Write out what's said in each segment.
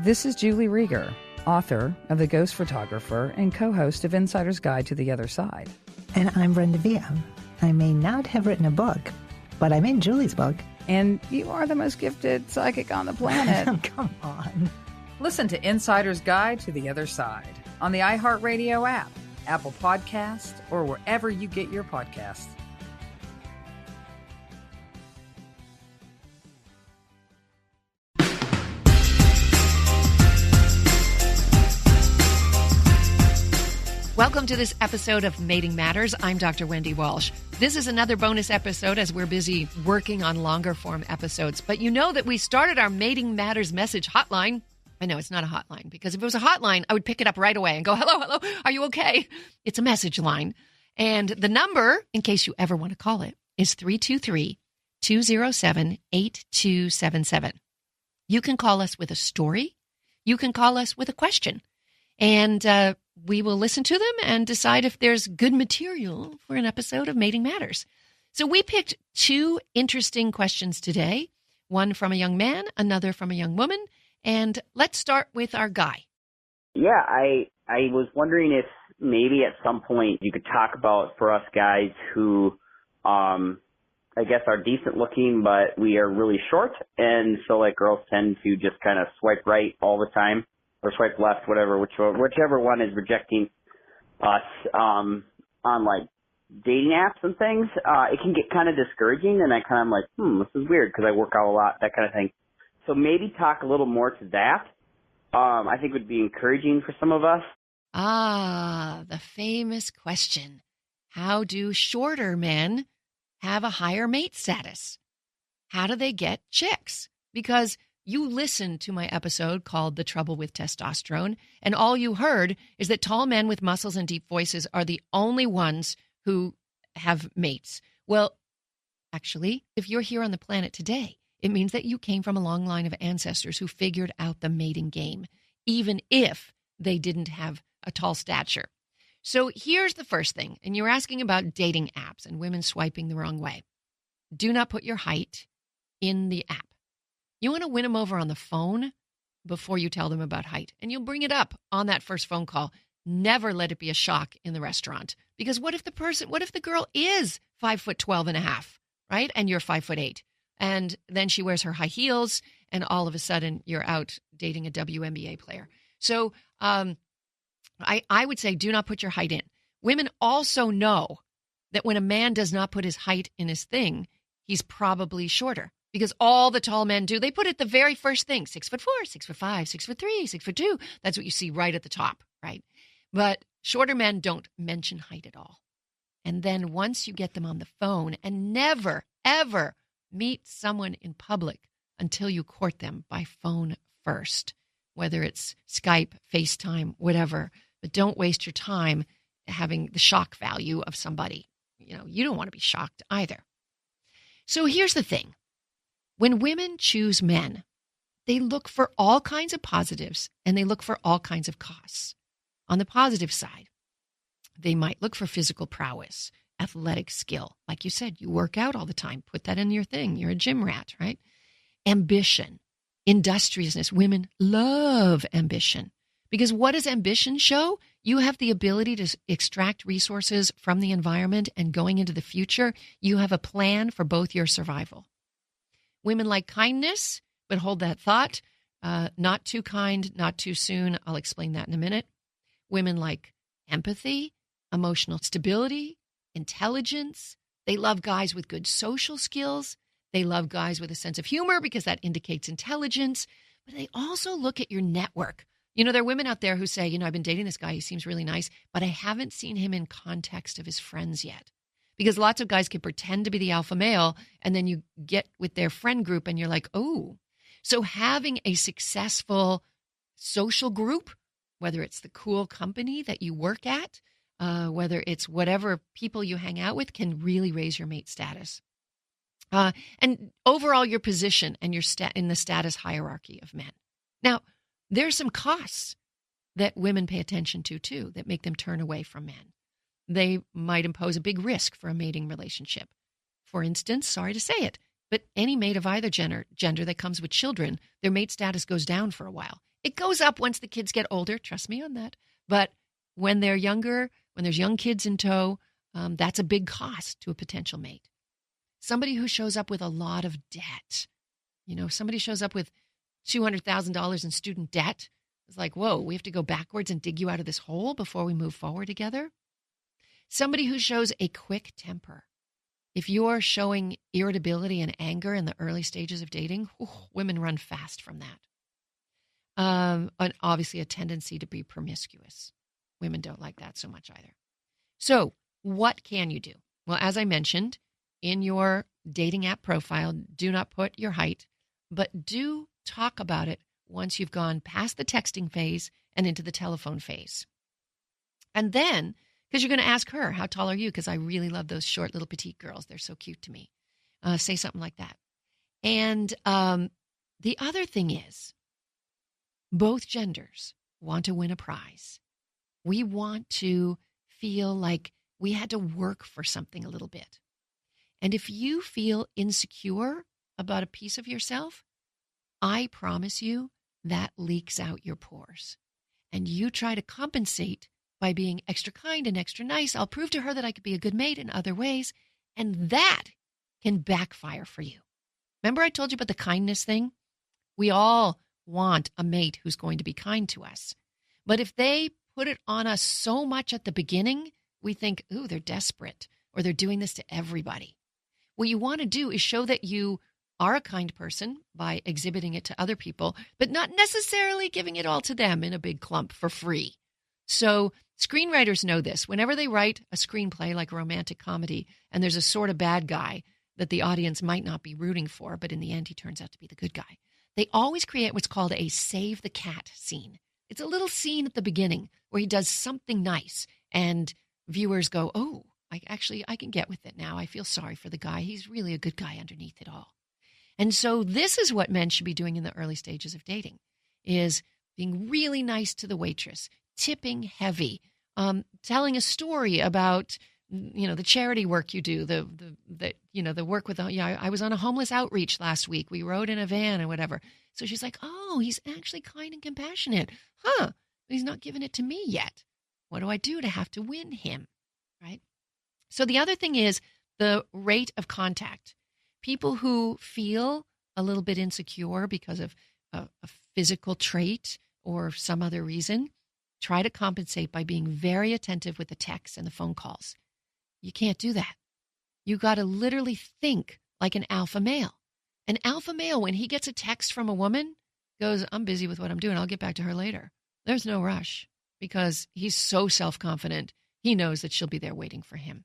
This is Julie Rieger, author of The Ghost Photographer and co-host of Insider's Guide to the Other Side. And I'm Brenda Villa. I may not have written a book, but I'm in Julie's book. And you are the most gifted psychic on the planet. Come on. Listen to Insider's Guide to the Other Side on the iHeartRadio app, Apple Podcasts, or wherever you get your podcasts. Welcome to this episode of Mating Matters. I'm Dr. Wendy Walsh. This is another bonus episode as we're busy working on longer form episodes. But you know that we started our Mating Matters message hotline. I know it's not a hotline because if it was a hotline, I would pick it up right away and go, hello, are you okay? It's a message line. And the number, in case you ever want to call it, is 323-207-8277. You can call us with a story. You can call us with a question. And we will listen to them and decide if there's good material for an episode of Mating Matters. So we picked two interesting questions today, one from a young man, another from a young woman. And let's start with our guy. Yeah, I was wondering if maybe at some point you could talk about for us guys who I guess are decent looking, but we are really short. And so like girls tend to just kind of swipe right all the time. Or swipe left, whichever one is rejecting us on like dating apps and things. It can get kind of discouraging, and I kind of am like, this is weird because I work out a lot, that kind of thing. So maybe talk a little more to that. I think would be encouraging for some of us. Ah, the famous question: how do shorter men have a higher mate status? How do they get chicks? Because you listened to my episode called The Trouble with Testosterone, and all you heard is that tall men with muscles and deep voices are the only ones who have mates. Well, actually, if you're here on the planet today, it means that you came from a long line of ancestors who figured out the mating game, even if they didn't have a tall stature. So here's the first thing, and you're asking about dating apps and women swiping the wrong way. Do not put your height in the app. You want to win them over on the phone before you tell them about height. And you'll bring it up on that first phone call. Never let it be a shock in the restaurant. Because what if the girl is 5'12.5", right? And you're 5'8". And then she wears her high heels and all of a sudden you're out dating a WNBA player. So I would say do not put your height in. Women also know that when a man does not put his height in his thing, he's probably shorter. Because all the tall men do, they put it the very first thing, 6'4", 6'5", 6'3", 6'2". That's what you see right at the top, right? But shorter men don't mention height at all. And then once you get them on the phone, and never, ever meet someone in public until you court them by phone first, whether it's Skype, FaceTime, whatever. But don't waste your time having the shock value of somebody. You know, you don't want to be shocked either. So here's the thing. When women choose men, they look for all kinds of positives and they look for all kinds of costs. On the positive side, they might look for physical prowess, athletic skill. Like you said, you work out all the time. Put that in your thing. You're a gym rat, right? Ambition, industriousness. Women love ambition because what does ambition show? You have the ability to extract resources from the environment, and going into the future, you have a plan for both your survival. Women like kindness, but hold that thought. Not too kind, not too soon. I'll explain that in a minute. Women like empathy, emotional stability, intelligence. They love guys with good social skills. They love guys with a sense of humor because that indicates intelligence. But they also look at your network. You know, there are women out there who say, I've been dating this guy. He seems really nice, but I haven't seen him in context of his friends yet. Because lots of guys can pretend to be the alpha male, and then you get with their friend group and you're like, oh. So having a successful social group, whether it's the cool company that you work at, whether it's whatever people you hang out with, can really raise your mate status. And overall, your position and your in the status hierarchy of men. Now, there's some costs that women pay attention to, too, that make them turn away from men. They might impose a big risk for a mating relationship. For instance, sorry to say it, but any mate of either gender that comes with children, their mate status goes down for a while. It goes up once the kids get older. Trust me on that. But when they're younger, when there's young kids in tow, that's a big cost to a potential mate. Somebody who shows up with a lot of debt, somebody shows up with $200,000 in student debt. It's like, whoa, we have to go backwards and dig you out of this hole before we move forward together. Somebody who shows a quick temper. If you're showing irritability and anger in the early stages of dating, women run fast from that. And obviously a tendency to be promiscuous. Women don't like that so much either. So what can you do? Well, as I mentioned, in your dating app profile, do not put your height, but do talk about it once you've gone past the texting phase and into the telephone phase. And then, because you're going to ask her, how tall are you? Because I really love those short little petite girls. They're so cute to me. Say something like that. And the other thing is, both genders want to win a prize. We want to feel like we had to work for something a little bit. And if you feel insecure about a piece of yourself, I promise you that leaks out your pores. And you try to compensate by being extra kind and extra nice. I'll prove to her that I could be a good mate in other ways. And that can backfire for you. Remember I told you about the kindness thing? We all want a mate who's going to be kind to us. But if they put it on us so much at the beginning, we think, ooh, they're desperate, or they're doing this to everybody. What you want to do is show that you are a kind person by exhibiting it to other people, but not necessarily giving it all to them in a big clump for free. So screenwriters know this. Whenever they write a screenplay like a romantic comedy, and there's a sort of bad guy that the audience might not be rooting for, but in the end he turns out to be the good guy, they always create what's called a save the cat scene. It's a little scene at the beginning where he does something nice and viewers go, oh, I can get with it now. I feel sorry for the guy. He's really a good guy underneath it all. And so this is what men should be doing in the early stages of dating, is being really nice to the waitress, tipping heavy, telling a story about, the charity work you do, the work with, I was on a homeless outreach last week. We rode in a van and whatever. So she's like, oh, he's actually kind and compassionate. Huh, he's not giving it to me yet. What do I do to have to win him, right? So the other thing is the rate of contact. People who feel a little bit insecure because of a physical trait or some other reason, try to compensate by being very attentive with the texts and the phone calls. You can't do that. You got to literally think like an alpha male. An alpha male, when he gets a text from a woman, goes, I'm busy with what I'm doing. I'll get back to her later. There's no rush because he's so self-confident. He knows that she'll be there waiting for him.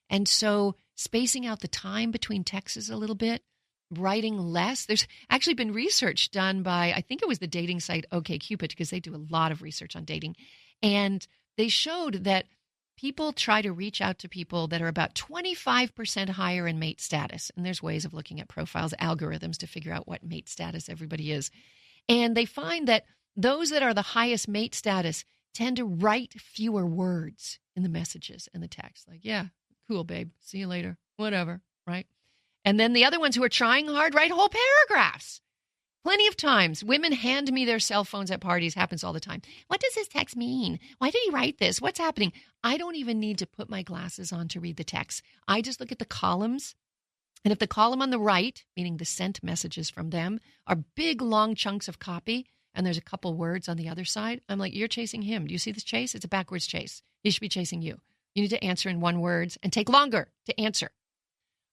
And so spacing out the time between texts a little bit, writing less. There's actually been research done by, I think it was the dating site OkCupid, because they do a lot of research on dating. And they showed that people try to reach out to people that are about 25% higher in mate status. And there's ways of looking at profiles, algorithms to figure out what mate status everybody is. And they find that those that are the highest mate status tend to write fewer words in the messages and the text. Like, yeah, cool, babe. See you later. Whatever, right? And then the other ones who are trying hard write whole paragraphs. Plenty of times, women hand me their cell phones at parties. Happens all the time. What does this text mean? Why did he write this? What's happening? I don't even need to put my glasses on to read the text. I just look at the columns. And if the column on the right, meaning the sent messages from them, are big, long chunks of copy, and there's a couple words on the other side, I'm like, you're chasing him. Do you see this chase? It's a backwards chase. He should be chasing you. You need to answer in one word and take longer to answer.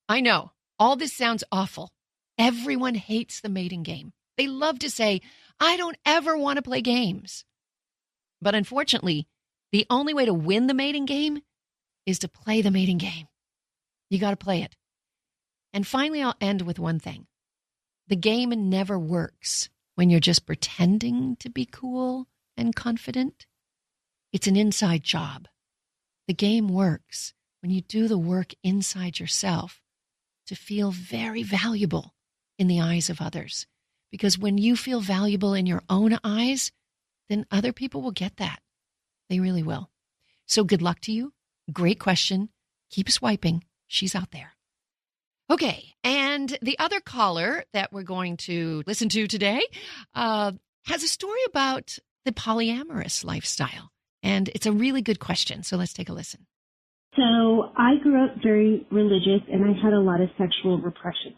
I know. All this sounds awful. Everyone hates the mating game. They love to say, I don't ever want to play games. But unfortunately, the only way to win the mating game is to play the mating game. You got to play it. And finally, I'll end with one thing. The game never works when you're just pretending to be cool and confident. It's an inside job. The game works when you do the work inside yourself to feel very valuable in the eyes of others. Because when you feel valuable in your own eyes, then other people will get that. They really will. So good luck to you. Great question. Keep swiping. She's out there. Okay, and the other caller that we're going to listen to today has a story about the polyamorous lifestyle. And it's a really good question. So let's take a listen. So I grew up very religious, and I had a lot of sexual repression.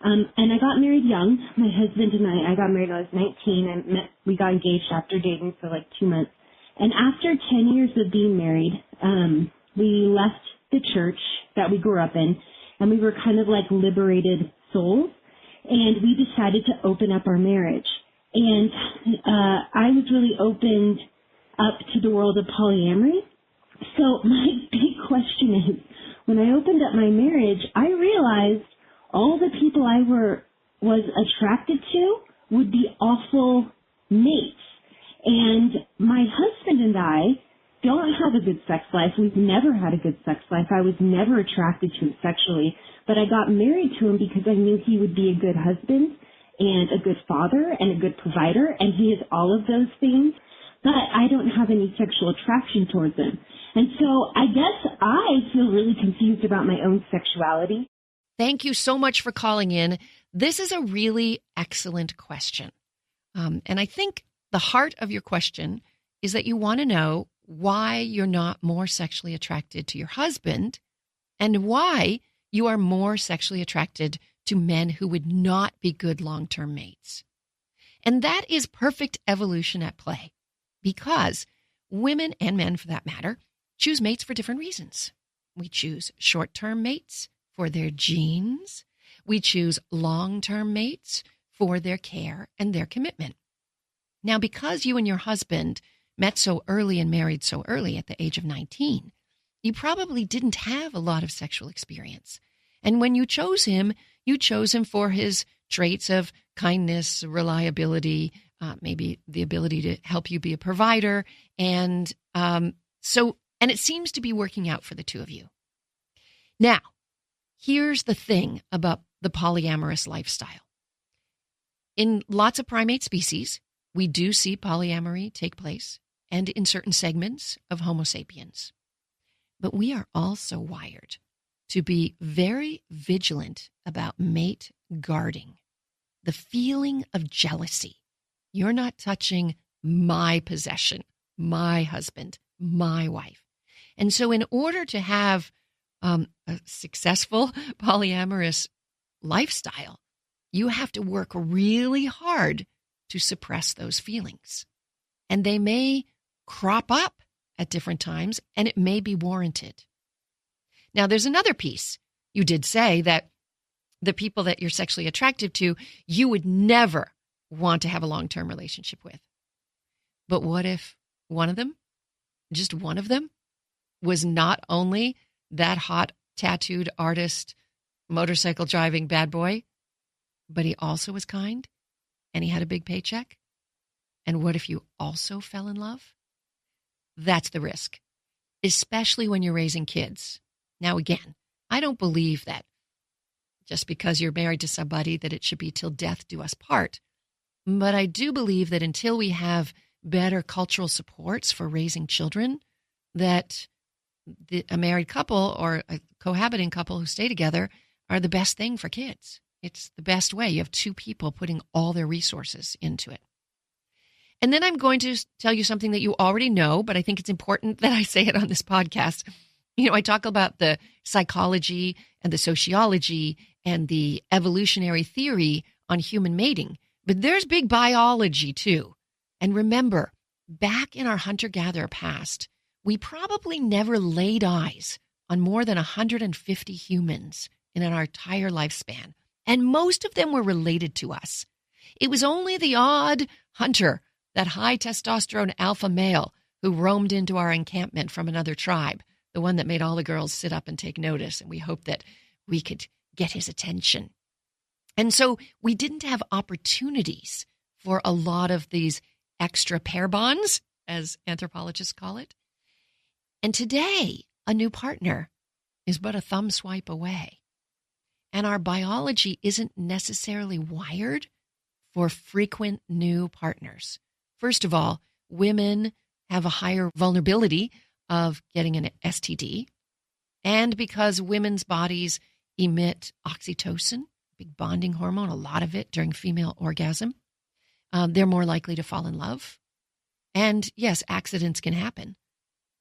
And I got married young. My husband and I got married when I was 19, and we got engaged after dating for like 2 months. And after 10 years of being married, we left the church that we grew up in, and we were kind of like liberated souls, and we decided to open up our marriage. And I was really opened up to the world of polyamory. So my big question is, when I opened up my marriage, I realized all the people I was attracted to would be awful mates. And my husband and I don't have a good sex life. We've never had a good sex life. I was never attracted to him sexually, but I got married to him because I knew he would be a good husband and a good father and a good provider, and he is all of those things, but I don't have any sexual attraction towards him. And so I guess I feel really confused about my own sexuality. Thank you so much for calling in. This is a really excellent question. And I think the heart of your question is that you want to know why you're not more sexually attracted to your husband and why you are more sexually attracted to men who would not be good long-term mates. And that is perfect evolution at play, because women and men, for that matter, choose mates for different reasons. We choose short-term mates for their genes. We choose long-term mates for their care and their commitment. Now, because you and your husband met so early and married so early at the age of 19, you probably didn't have a lot of sexual experience. And when you chose him for his traits of kindness, reliability, maybe the ability to help you be a provider. And it seems to be working out for the two of you. Now, here's the thing about the polyamorous lifestyle. In lots of primate species, we do see polyamory take place, and in certain segments of Homo sapiens. But we are also wired to be very vigilant about mate guarding, the feeling of jealousy. You're not touching my possession, my husband, my wife. And so in order to have a successful polyamorous lifestyle, you have to work really hard to suppress those feelings. And they may crop up at different times, and it may be warranted. Now, there's another piece. You did say that the people that you're sexually attracted to, you would never want to have a long-term relationship with. But what if one of them, just one of them, was not only that hot, tattooed artist, motorcycle driving bad boy, but he also was kind and he had a big paycheck? And what if you also fell in love? That's the risk, especially when you're raising kids. Now, again, I don't believe that just because you're married to somebody that it should be till death do us part. But I do believe that until we have better cultural supports for raising children, that a married couple or a cohabiting couple who stay together are the best thing for kids. It's the best way. You have two people putting all their resources into it. And then I'm going to tell you something that you already know, but I think it's important that I say it on this podcast. You know, I talk about the psychology and the sociology and the evolutionary theory on human mating, but there's big biology too. And remember, back in our hunter-gatherer past, we probably never laid eyes on more than 150 humans in our entire lifespan, and most of them were related to us. It was only the odd hunter, that high testosterone alpha male who roamed into our encampment from another tribe, the one that made all the girls sit up and take notice, and we hoped that we could get his attention. And so we didn't have opportunities for a lot of these extra pair bonds, as anthropologists call it. And today, a new partner is but a thumb swipe away. And our biology isn't necessarily wired for frequent new partners. First of all, women have a higher vulnerability of getting an STD. And because women's bodies emit oxytocin, big bonding hormone, a lot of it during female orgasm, they're more likely to fall in love. And yes, accidents can happen.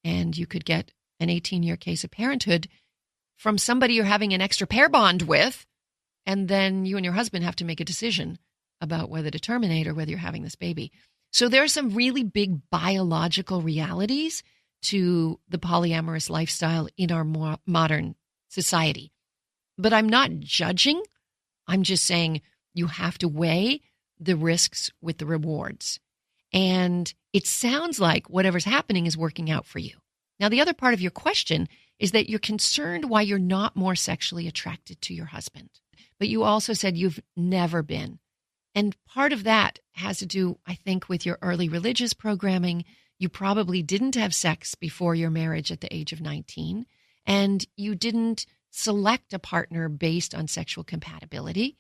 And you could get an 18-year case of parenthood from somebody you're having an extra pair bond with, and then you and your husband have to make a decision about whether to terminate or whether you're having this baby. So there are some really big biological realities to the polyamorous lifestyle in our more modern society. But I'm not judging. I'm just saying you have to weigh the risks with the rewards. And it sounds like whatever's happening is working out for you. Now, the other part of your question is that you're concerned why you're not more sexually attracted to your husband. But you also said you've never been. And part of that has to do, I think, with your early religious programming. You probably didn't have sex before your marriage at the age of 19, and you didn't select a partner based on sexual compatibility.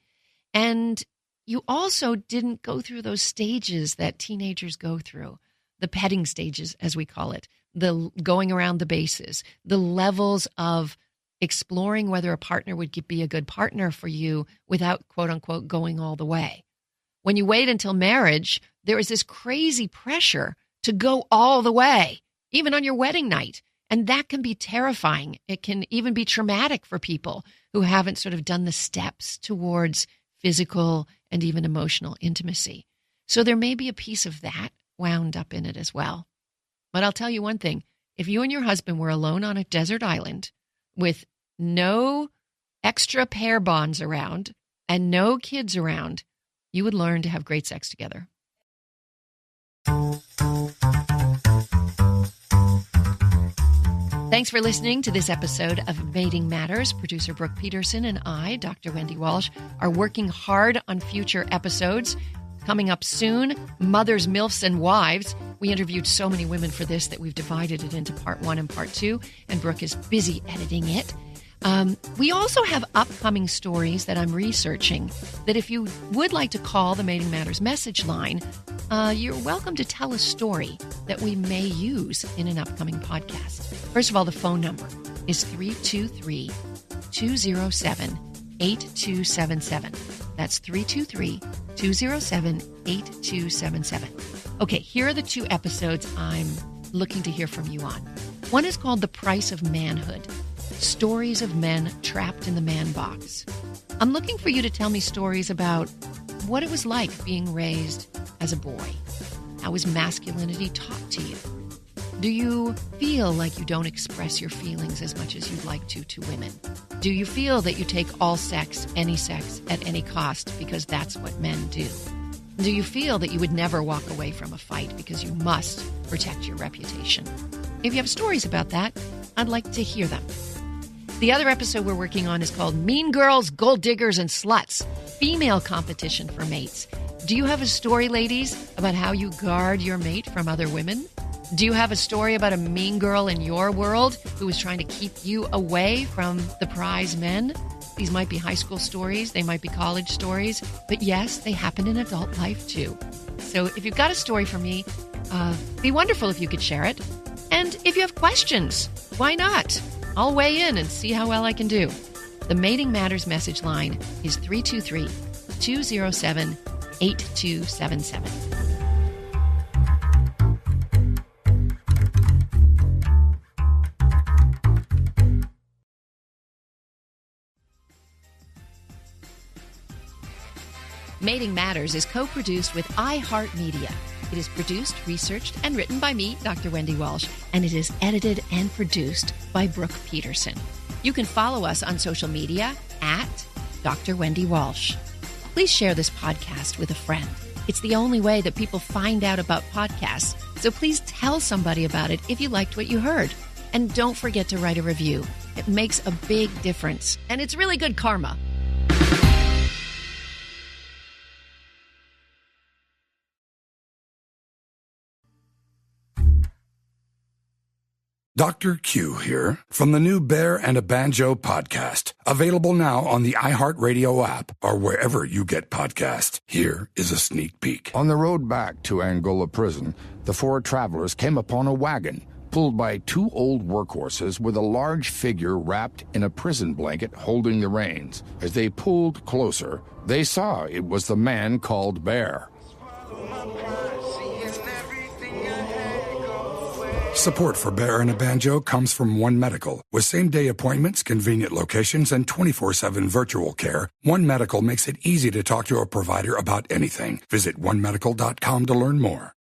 And you also didn't go through those stages that teenagers go through, the petting stages, as we call it, the going around the bases, the levels of exploring whether a partner would be a good partner for you without, quote unquote, going all the way. When you wait until marriage, there is this crazy pressure to go all the way, even on your wedding night. And that can be terrifying. It can even be traumatic for people who haven't sort of done the steps towards physical and even emotional intimacy. So there may be a piece of that wound up in it as well. But I'll tell you one thing. If you and your husband were alone on a desert island with no extra pair bonds around and no kids around, you would learn to have great sex together. Thanks for listening to this episode of Mating Matters. Producer Brooke Peterson and I, Dr. Wendy Walsh, are working hard on future episodes. Coming up soon, Mothers, MILFs, and Wives. We interviewed so many women for this that we've divided it into part 1 and part 2, and Brooke is busy editing it. We also have upcoming stories that I'm researching that if you would like to call the Mating Matters message line, you're welcome to tell a story that we may use in an upcoming podcast. First of all, the phone number is 323-207-8277. That's 323-207-8277. Okay, here are the 2 episodes I'm looking to hear from you on. One is called The Price of Manhood. Stories of men trapped in the man box. I'm looking for you to tell me stories about what it was like being raised as a boy. How was masculinity taught to you? Do you feel like you don't express your feelings as much as you'd like to women? Do you feel that you take all sex, at any cost because that's what men do? Do you feel that you would never walk away from a fight because you must protect your reputation? If you have stories about that, I'd like to hear them. The other episode we're working on is called Mean Girls, Gold Diggers, and Sluts, Female Competition for Mates. Do you have a story, ladies, about how you guard your mate from other women? Do you have a story about a mean girl in your world who is trying to keep you away from the prize men? These might be high school stories, they might be college stories, but yes, they happen in adult life too. So if you've got a story for me, it'd be wonderful if you could share it. And if you have questions, why not? I'll weigh in and see how well I can do. The Mating Matters message line is 323-207-8277. Mating Matters is co-produced with iHeartMedia. It is produced, researched, and written by me, Dr. Wendy Walsh, and it is edited and produced by Brooke Peterson. You can follow us on social media at Dr. Wendy Walsh. Please share this podcast with a friend. It's the only way that people find out about podcasts, so please tell somebody about it if you liked what you heard. And don't forget to write a review. It makes a big difference, and it's really good karma. Dr. Q here from the new Bear and a Banjo podcast, available now on the iHeartRadio app or wherever you get podcasts. Here is a sneak peek. On the road back to Angola prison, the 4 travelers came upon a wagon pulled by 2 old workhorses with a large figure wrapped in a prison blanket holding the reins. As they pulled closer, they saw it was the man called Bear. Support for Bear and a Banjo comes from One Medical. With same-day appointments, convenient locations, and 24/7 virtual care, One Medical makes it easy to talk to a provider about anything. Visit onemedical.com to learn more.